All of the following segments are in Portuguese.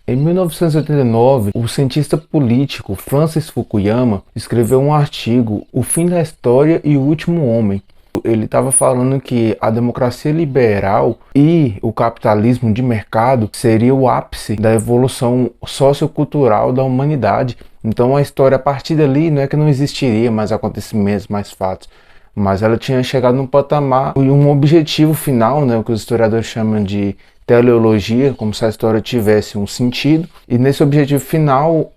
Em 1989, o cientista político Francis Fukuyama escreveu um artigo, O Fim da História e o Último Homem. Ele estava falando que a democracia liberal e o capitalismo de mercado seria o ápice da evolução sociocultural da humanidade. Então a história a partir dali não é que não existiria mais acontecimentos, mais fatos, mas ela tinha chegado num patamar e um objetivo final, né, o que os historiadores chamam de teleologia, como se a história tivesse um sentido, e nesse objetivo final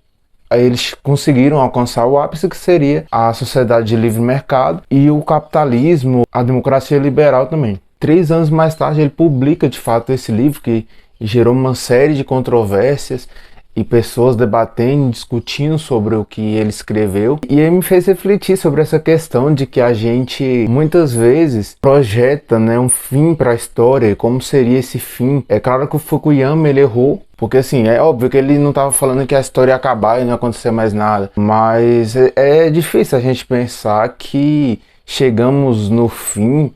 eles conseguiram alcançar o ápice, que seria a sociedade de livre mercado e o capitalismo, a democracia liberal também. 3 anos mais tarde ele publica de fato esse livro, que gerou uma série de controvérsias e pessoas debatendo, discutindo sobre o que ele escreveu. E ele me fez refletir sobre essa questão de que a gente muitas vezes projeta, né, um fim para a história, e como seria esse fim. É claro que o Fukuyama ele errou, porque assim, é óbvio que ele não estava falando que a história ia acabar e não ia acontecer mais nada. Mas é difícil a gente pensar que chegamos no fim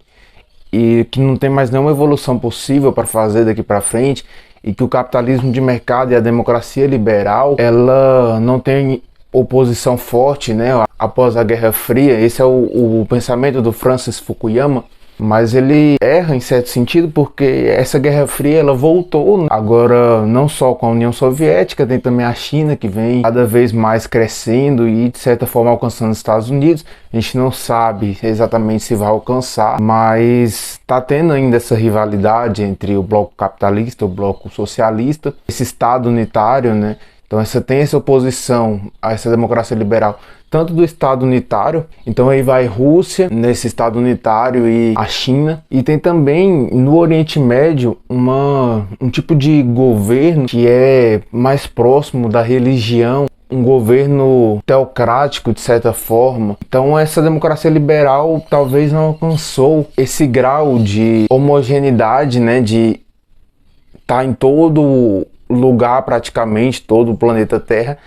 e que não tem mais nenhuma evolução possível para fazer daqui para frente, e que o capitalismo de mercado e a democracia liberal, ela não tem oposição forte, né, após a Guerra Fria. Esse é o pensamento do Francis Fukuyama, mas ele erra em certo sentido, porque essa Guerra Fria ela voltou agora não só com a União Soviética, tem também a China, que vem cada vez mais crescendo e de certa forma alcançando os Estados Unidos. A gente não sabe exatamente se vai alcançar, mas está tendo ainda essa rivalidade entre o bloco capitalista e o bloco socialista, esse Estado unitário, né? Então tem essa oposição a essa democracia liberal, tanto do Estado unitário, então aí vai Rússia nesse Estado unitário e a China, e tem também no Oriente Médio um tipo de governo que é mais próximo da religião, um governo teocrático de certa forma. Então essa democracia liberal talvez não alcançou esse grau de homogeneidade, né, de estar em todo lugar, praticamente todo o planeta Terra,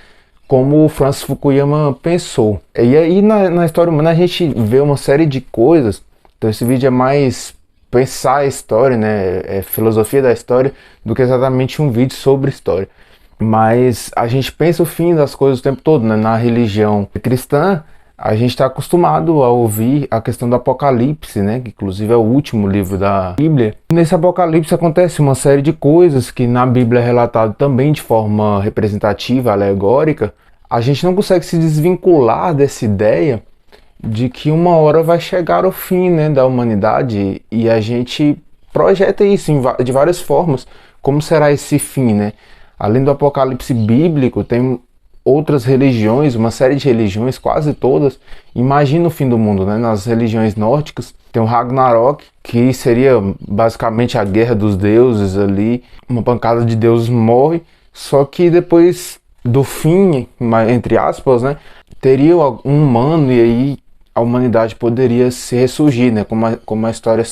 como o Francis Fukuyama pensou. E aí na história humana a gente vê uma série de coisas. Então esse vídeo é mais pensar a história, né, é filosofia da história, do que exatamente um vídeo sobre história. Mas a gente pensa o fim das coisas o tempo todo, né? Na religião cristã a gente está acostumado a ouvir a questão do Apocalipse, né? Que inclusive é o último livro da Bíblia. Nesse Apocalipse acontece uma série de coisas que na Bíblia é relatado também de forma representativa, alegórica. A gente não consegue se desvincular dessa ideia de que uma hora vai chegar o fim, né, da humanidade, e a gente projeta isso de várias formas. Como será esse fim, né? Além do Apocalipse bíblico, tem outras religiões, uma série de religiões, quase todas, imaginam o fim do mundo, né? Nas religiões nórdicas tem o Ragnarok, que seria basicamente a guerra dos deuses ali, uma pancada de deuses morre, só que depois do fim, entre aspas, né, teria um humano, e aí a humanidade poderia se ressurgir, né? Como a história,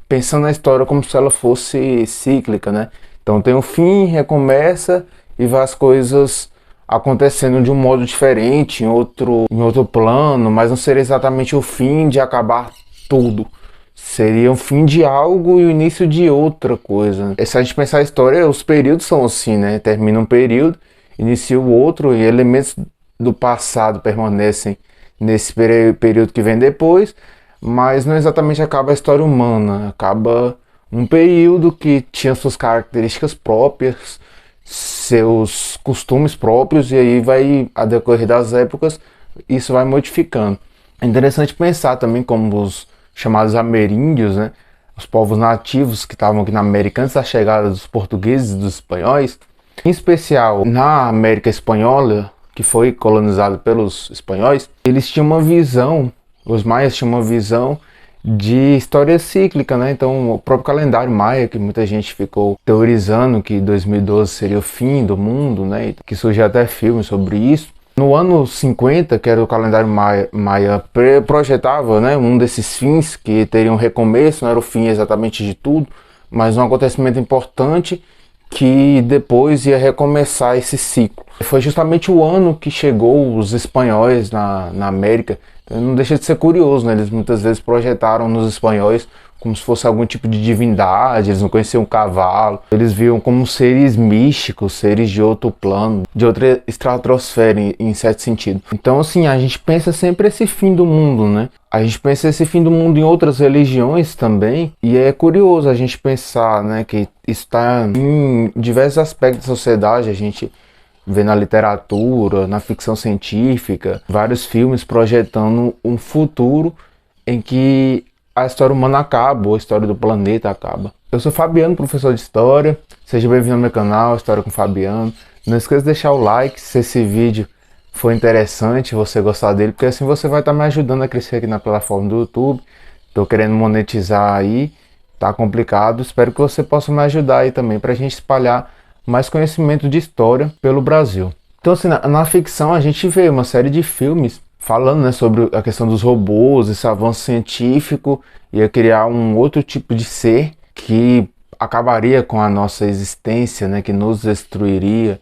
pensando na história como se ela fosse cíclica, né? Então tem um fim, recomeça e vai as coisas acontecendo de um modo diferente, em outro plano, mas não seria exatamente o fim de acabar tudo. Seria o fim de algo e o início de outra coisa. Se a gente pensar a história, os períodos são assim, né? Termina um período, inicia o outro, e elementos do passado permanecem nesse período que vem depois, mas não exatamente acaba a história humana, acaba um período que tinha suas características próprias, seus costumes próprios, e aí vai, a decorrer das épocas, isso vai modificando. É interessante pensar também como os chamados ameríndios, né, os povos nativos que estavam aqui na América antes da chegada dos portugueses e dos espanhóis, em especial na América Espanhola, que foi colonizada pelos espanhóis, eles tinham uma visão, os maias tinham uma visão de história cíclica, né? Então o próprio calendário maia, que muita gente ficou teorizando que 2012 seria o fim do mundo, né? Que surgiu até filme sobre isso. No ano 50, que era o calendário maia projetava, né, um desses fins que teria um recomeço, não era o fim exatamente de tudo, mas um acontecimento importante que depois ia recomeçar esse ciclo. Foi justamente o ano que chegou os espanhóis na América. Então, não deixa de ser curioso, né? Eles muitas vezes projetaram nos espanhóis como se fosse algum tipo de divindade, eles não conheciam um cavalo, eles viam como seres místicos, seres de outro plano, de outra estratosfera em certo sentido. Então assim, a gente pensa sempre esse fim do mundo, né? A gente pensa esse fim do mundo em outras religiões também, e é curioso a gente pensar, né, que isso está em diversos aspectos da sociedade. A gente vê na literatura, na ficção científica, vários filmes projetando um futuro em que a história humana acaba, ou a história do planeta acaba. Eu sou Fabiano, professor de História. Seja bem-vindo ao meu canal, História com Fabiano. Não esqueça de deixar o like se esse vídeo for interessante, você gostar dele, porque assim você vai estar me ajudando a crescer aqui na plataforma do YouTube. Estou querendo monetizar aí, tá complicado. Espero que você possa me ajudar aí também, para a gente espalhar mais conhecimento de história pelo Brasil. Então assim, na ficção a gente vê uma série de filmes falando, né, sobre a questão dos robôs, esse avanço científico, ia criar um outro tipo de ser que acabaria com a nossa existência, né, que nos destruiria.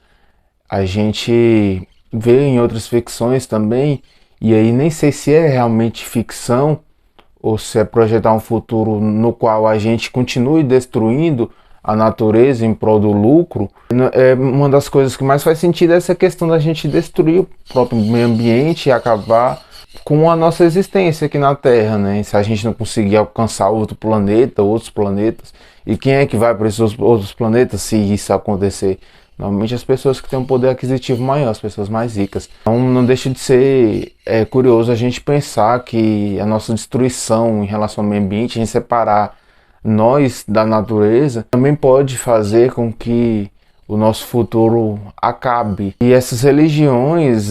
A gente vê em outras ficções também, e aí nem sei se é realmente ficção ou se é projetar um futuro no qual a gente continue destruindo a natureza em prol do lucro. É uma das coisas que mais faz sentido, é essa questão da gente destruir o próprio meio ambiente e acabar com a nossa existência aqui na Terra, né? Se a gente não conseguir alcançar outro planeta, outros planetas, e quem é que vai para esses outros planetas se isso acontecer? Normalmente as pessoas que têm um poder aquisitivo maior, as pessoas mais ricas. Então não deixa de ser curioso a gente pensar que a nossa destruição em relação ao meio ambiente, a gente separar nós da natureza, também pode fazer com que o nosso futuro acabe. E essas religiões,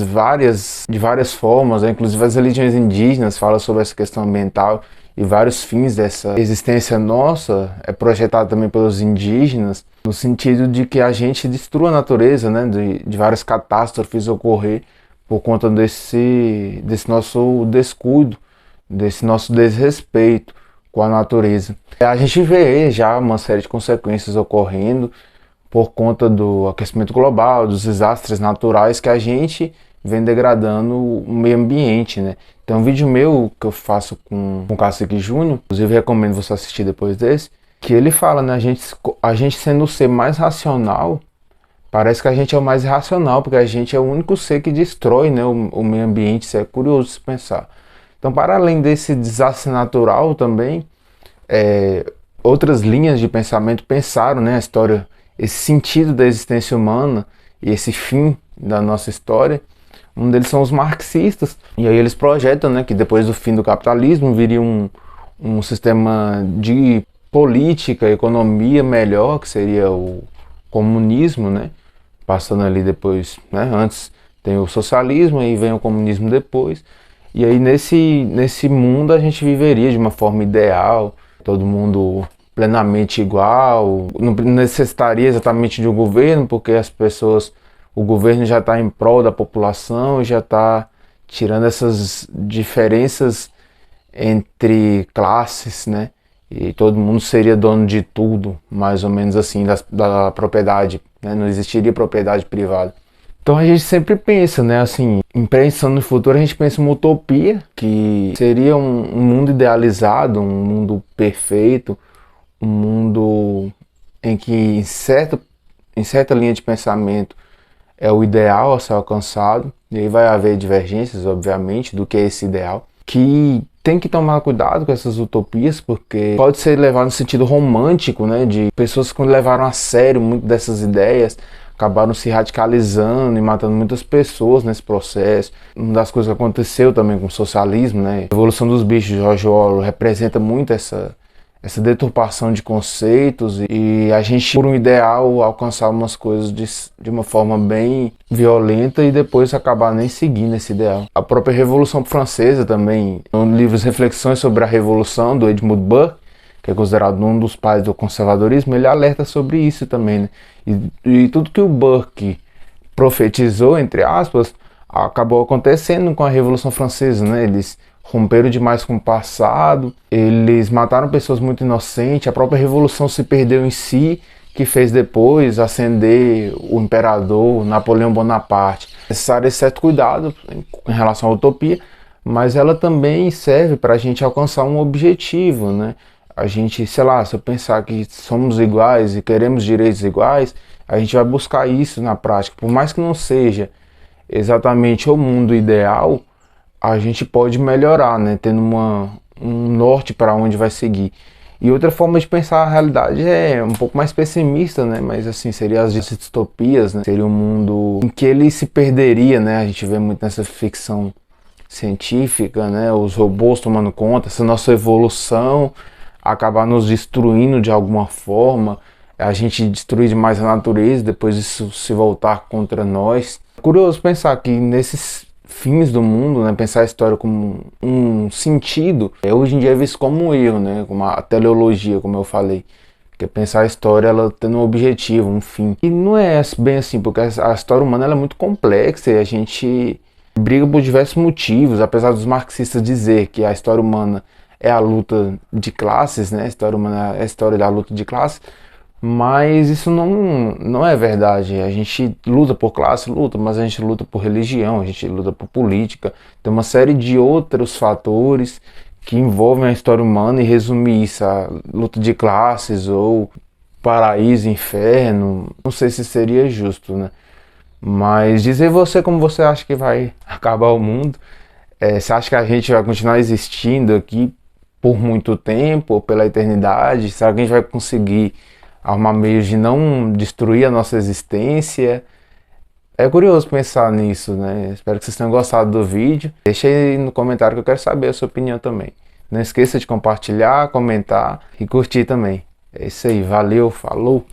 de várias formas, né, inclusive as religiões indígenas falam sobre essa questão ambiental, e vários fins dessa existência nossa é projetado também pelos indígenas, no sentido de que a gente destrua a natureza, né, de várias catástrofes ocorrer por conta desse nosso descuido, desse nosso desrespeito com a natureza. A gente vê já uma série de consequências ocorrendo por conta do aquecimento global, dos desastres naturais que a gente vem degradando o meio ambiente, né? Tem um vídeo meu que eu faço com o Cacique Júnior, inclusive recomendo você assistir depois desse, que ele fala, né, a gente sendo o ser mais racional, parece que a gente é o mais irracional, porque a gente é o único ser que destrói, né, o meio ambiente. Isso é curioso se pensar. Então, para além desse desastre natural também, outras linhas de pensamento pensaram, né, a história, esse sentido da existência humana e esse fim da nossa história. Um deles são os marxistas, e aí eles projetam, né, que depois do fim do capitalismo viria um sistema de política, economia melhor, que seria o comunismo, né, passando ali depois, né, antes tem o socialismo e vem o comunismo depois, e aí nesse mundo a gente viveria de uma forma ideal, todo mundo plenamente igual, não necessitaria exatamente de um governo, porque o governo já está em prol da população e já está tirando essas diferenças entre classes, né? E todo mundo seria dono de tudo, mais ou menos assim, da propriedade, né? Não existiria propriedade privada. Então a gente sempre pensa, né, assim, pensando no futuro, a gente pensa em uma utopia, que seria um mundo idealizado, um mundo perfeito, um mundo em que em certa linha de pensamento é o ideal a ser alcançado, e aí vai haver divergências, obviamente, do que é esse ideal, que tem que tomar cuidado com essas utopias, porque pode ser levado no sentido romântico, né, de pessoas que levaram a sério muito dessas ideias, acabaram se radicalizando e matando muitas pessoas nesse processo. Uma das coisas que aconteceu também com o socialismo, né, a Revolução dos Bichos de George Orwell representa muito essa deturpação de conceitos, e a gente, por um ideal, alcançar umas coisas de uma forma bem violenta e depois acabar nem seguindo esse ideal. A própria Revolução Francesa também, no livro Reflexões sobre a Revolução, do Edmund Burke, que é considerado um dos pais do conservadorismo, ele alerta sobre isso também, né? E tudo que o Burke profetizou, entre aspas, acabou acontecendo com a Revolução Francesa, né? Eles romperam demais com o passado, eles mataram pessoas muito inocentes, a própria revolução se perdeu em si, que fez depois ascender o imperador Napoleão Bonaparte. É necessário esse certo cuidado em relação à utopia, mas ela também serve para a gente alcançar um objetivo, né? A gente, sei lá, se eu pensar que somos iguais e queremos direitos iguais, a gente vai buscar isso na prática. Por mais que não seja exatamente o mundo ideal, a gente pode melhorar, né? Tendo um norte para onde vai seguir. E outra forma de pensar a realidade é um pouco mais pessimista, né? Mas assim, seria as distopias, né? Seria um mundo em que ele se perderia, né? A gente vê muito nessa ficção científica, né? Os robôs tomando conta, essa nossa evolução acabar nos destruindo de alguma forma, a gente destruir demais a natureza, depois isso se voltar contra nós. Curioso pensar que nesses fins do mundo, né, pensar a história como um sentido, hoje em dia é visto como um erro, né, como a teleologia, como eu falei, que é pensar a história ela tendo um objetivo, um fim. E não é bem assim, porque a história humana ela é muito complexa e a gente briga por diversos motivos, apesar dos marxistas dizer que a história humana é a luta de classes, né, a história humana é a história da luta de classes, mas isso não é verdade. A gente luta por classe, luta, mas a gente luta por religião, a gente luta por política. Tem uma série de outros fatores que envolvem a história humana e resumir isso a luta de classes ou paraíso, inferno, não sei se seria justo, né? Mas dizer você como você acha que vai acabar o mundo, você acha que a gente vai continuar existindo aqui por muito tempo, ou pela eternidade? Será que a gente vai conseguir arrumar meios de não destruir a nossa existência? É curioso pensar nisso, né? Espero que vocês tenham gostado do vídeo. Deixa aí no comentário que eu quero saber a sua opinião também. Não esqueça de compartilhar, comentar e curtir também. É isso aí, valeu, falou!